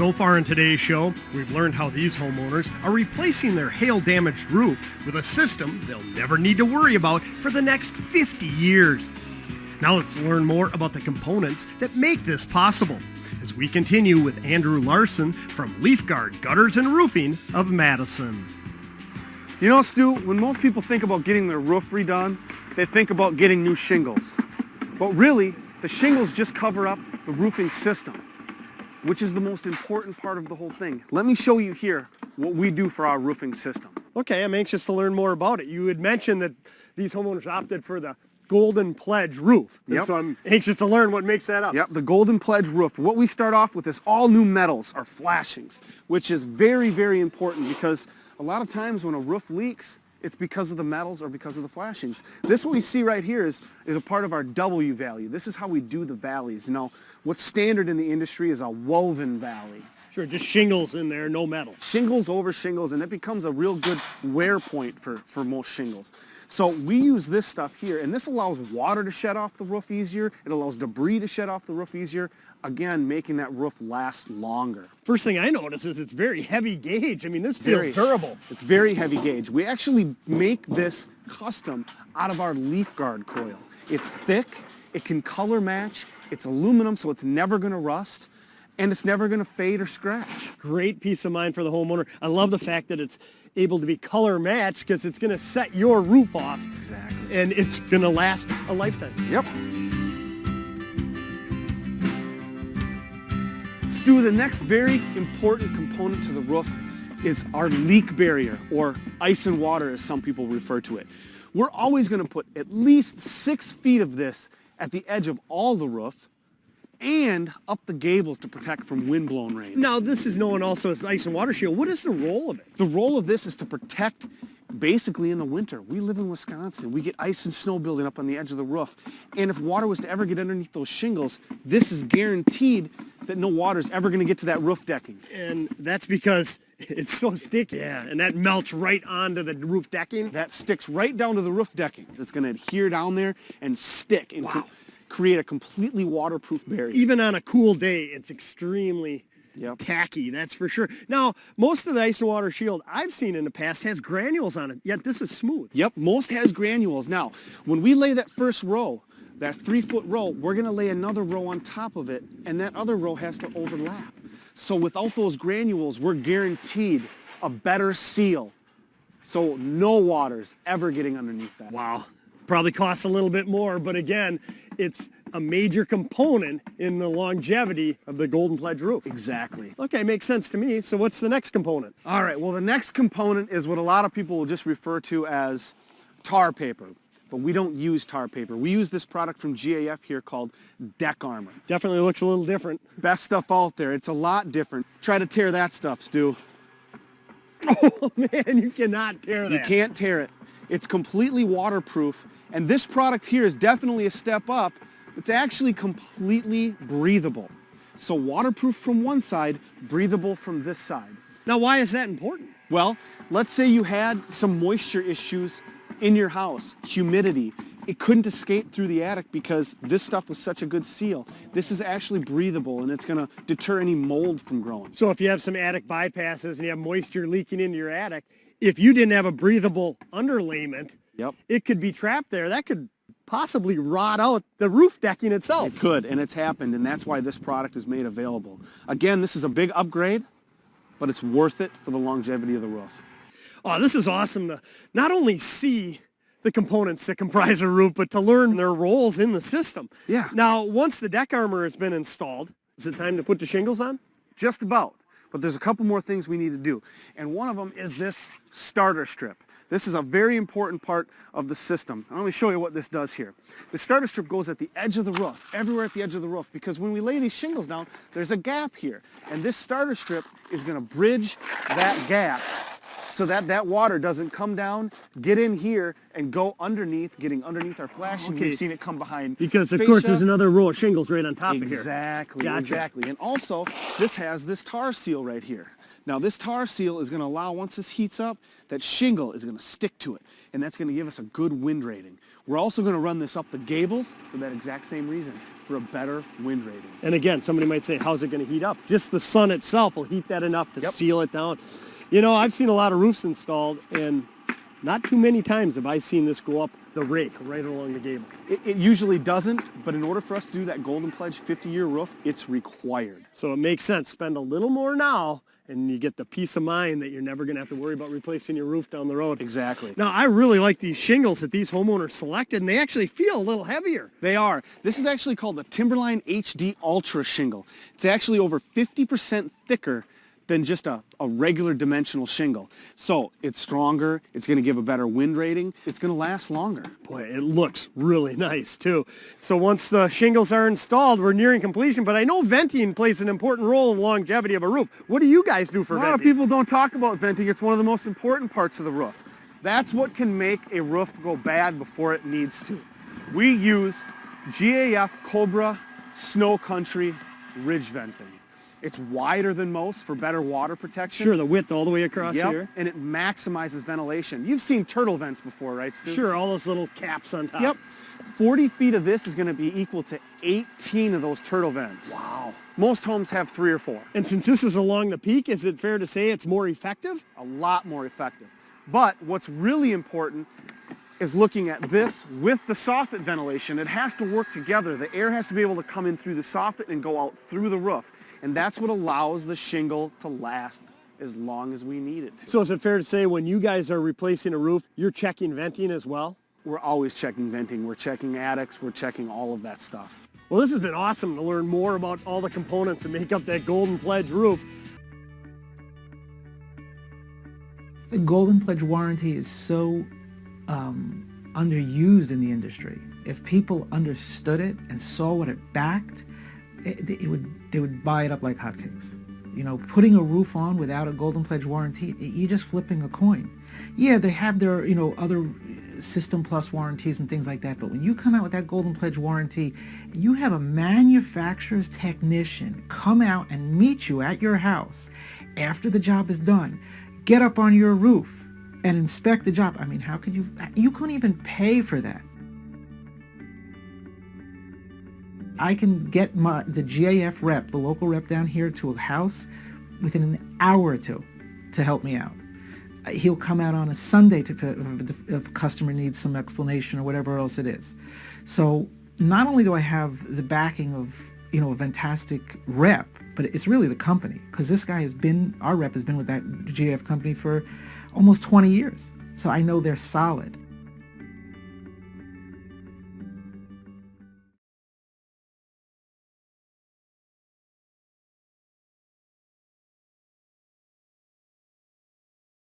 So far in today's show, we've learned how these homeowners are replacing their hail-damaged roof with a system they'll never need to worry about for the next 50 years. Now let's learn more about the components that make this possible as we continue with Andrew Larson from Leaf Guard Gutters and Roofing of Madison. You know, Stu, when most people think about getting their roof redone, they think about getting new shingles. But really, the shingles just cover up the roofing system, which is the most important part of the whole thing. Let me show you here what we do for our roofing system. Okay, I'm anxious to learn more about it. You had mentioned that these homeowners opted for the Golden Pledge roof. Yep. So I'm anxious to learn what makes that up. Yep, the Golden Pledge roof. What we start off with is all new metals or flashings, which is very, very important because a lot of times when a roof leaks, it's because of the metals or because of the flashings. This what we see right here is a part of our W value. This is how we do the valleys. Now, what's standard in the industry is a woven valley. Sure, just shingles in there, no metal. Shingles over shingles, and it becomes a real good wear point for most shingles. So we use this stuff here, and this allows water to shed off the roof easier. It allows debris to shed off the roof easier, again, making that roof last longer. First thing I notice is it's very heavy gauge. I mean, this feels durable. It's very heavy gauge. We actually make this custom out of our Leaf Guard coil. It's thick, it can color match, it's aluminum, so it's never gonna rust, and it's never gonna fade or scratch. Great peace of mind for the homeowner. I love the fact that it's able to be color matched because it's gonna set your roof off. Exactly. And it's gonna last a lifetime. Yep. Stu, the next very important component to the roof is our leak barrier, or ice and water as some people refer to it. We're always gonna put at least 6 feet of this at the edge of all the roof and up the gables to protect from wind-blown rain. Now, this is known also as ice and water shield. What is the role of it? The role of this is to protect basically in the winter. We live in Wisconsin. We get ice and snow building up on the edge of the roof. And if water was to ever get underneath those shingles, this is guaranteed that no water is ever going to get to that roof decking. And that's because it's so sticky. Yeah, and that melts right onto the roof decking. That sticks right down to the roof decking. It's going to adhere down there and stick and create a completely waterproof barrier. Even on a cool day, it's extremely tacky, that's for sure. Now, most of the ice and water shield I've seen in the past has granules on it, yet this is smooth. Yep, most has granules. Now, when we lay that first row, that 3-foot row, we're going to lay another row on top of it, and that other row has to overlap. So without those granules, we're guaranteed a better seal. So no water's ever getting underneath that. Wow. Probably costs a little bit more, but again, it's a major component in the longevity of the Golden Pledge roof. Exactly. Okay, makes sense to me. So what's the next component? All right, well, the next component is what a lot of people will just refer to as tar paper. But we don't use tar paper. We use this product from GAF here called Deck Armor. Definitely looks a little different. Best stuff out there. It's a lot different. Try to tear that stuff, Stu. Oh man, you cannot tear that. You can't tear it. It's completely waterproof. And this product here is definitely a step up. It's actually completely breathable. So waterproof from one side, breathable from this side. Now, why is that important? Well, let's say you had some moisture issues in your house, humidity. It couldn't escape through the attic because this stuff was such a good seal. This is actually breathable, and it's going to deter any mold from growing. So if you have some attic bypasses and you have moisture leaking into your attic, if you didn't have a breathable underlayment, it could be trapped there. That could possibly rot out the roof decking itself. It could, and it's happened, and that's why this product is made available. Again, this is a big upgrade, but it's worth it for the longevity of the roof. Oh, this is awesome to not only see the components that comprise a roof, but to learn their roles in the system. Yeah. Now, once the deck armor has been installed, is it time to put the shingles on? Just about, but there's a couple more things we need to do, and one of them is this starter strip. This is a very important part of the system. Let me show you what this does here. The starter strip goes at the edge of the roof, everywhere at the edge of the roof, because when we lay these shingles down, there's a gap here. And this starter strip is going to bridge that gap so that that water doesn't come down, get in here, and go underneath, getting underneath our flashing. Okay. You've seen it come behind. Because, of fascia. course, there's another row of shingles right on top of here. Exactly, Gotcha. exactly. And also, this has this tar seal right here. Now this tar seal is going to allow, once this heats up, that shingle is going to stick to it, and that's going to give us a good wind rating. We're also going to run this up the gables for that exact same reason, for a better wind rating. And again, somebody might say, how's it going to heat up? Just the sun itself will heat that enough to seal it down. You know, I've seen a lot of roofs installed, and not too many times have I seen this go up the rake right along the gable. It usually doesn't, but in order for us to do that Golden Pledge 50-year roof, it's required. So it makes sense. Spend a little more now, and you get the peace of mind that you're never going to have to worry about replacing your roof down the road. Exactly. Now, I really like these shingles that these homeowners selected, and they actually feel a little heavier. They are. This is actually called the Timberline HD Ultra shingle. It's actually over 50% thicker than just a regular dimensional shingle. So it's stronger, it's going to give a better wind rating, it's going to last longer. Boy, it looks really nice too. So once the shingles are installed, we're nearing completion, but I know venting plays an important role in the longevity of a roof. What do you guys do for venting? A lot of people don't talk about venting. It's one of the most important parts of the roof. That's what can make a roof go bad before it needs to. We use GAF Cobra Snow Country ridge venting. It's wider than most for better water protection. Sure, the width all the way across here. And it maximizes ventilation. You've seen turtle vents before, right, Stu? Sure, all those little caps on top. Yep. 40 feet of this is going to be equal to 18 of those turtle vents. Wow. Most homes have 3 or 4. And since this is along the peak, is it fair to say it's more effective? A lot more effective. But what's really important is looking at this with the soffit ventilation. It has to work together. The air has to be able to come in through the soffit and go out through the roof. And that's what allows the shingle to last as long as we need it to. So is it fair to say when you guys are replacing a roof, you're checking venting as well? We're always checking venting. We're checking attics. We're checking all of that stuff. Well, this has been awesome to learn more about all the components that make up that Golden Pledge roof. The Golden Pledge warranty is so underused in the industry. If people understood it and saw what it backed, they would buy it up like hotcakes. You know, putting a roof on without a Golden Pledge warranty, you're just flipping a coin. Yeah, they have their, other System Plus warranties and things like that, but when you come out with that Golden Pledge warranty, you have a manufacturer's technician come out and meet you at your house after the job is done, get up on your roof and inspect the job. I mean, how could you couldn't even pay for that. I can get the GAF rep, the local rep down here, to a house within an hour or two to help me out. He'll come out on a Sunday if a customer needs some explanation or whatever else it is. So not only do I have the backing of a fantastic rep, but it's really the company, because this guy our rep has been with that GAF company for almost 20 years. So I know they're solid.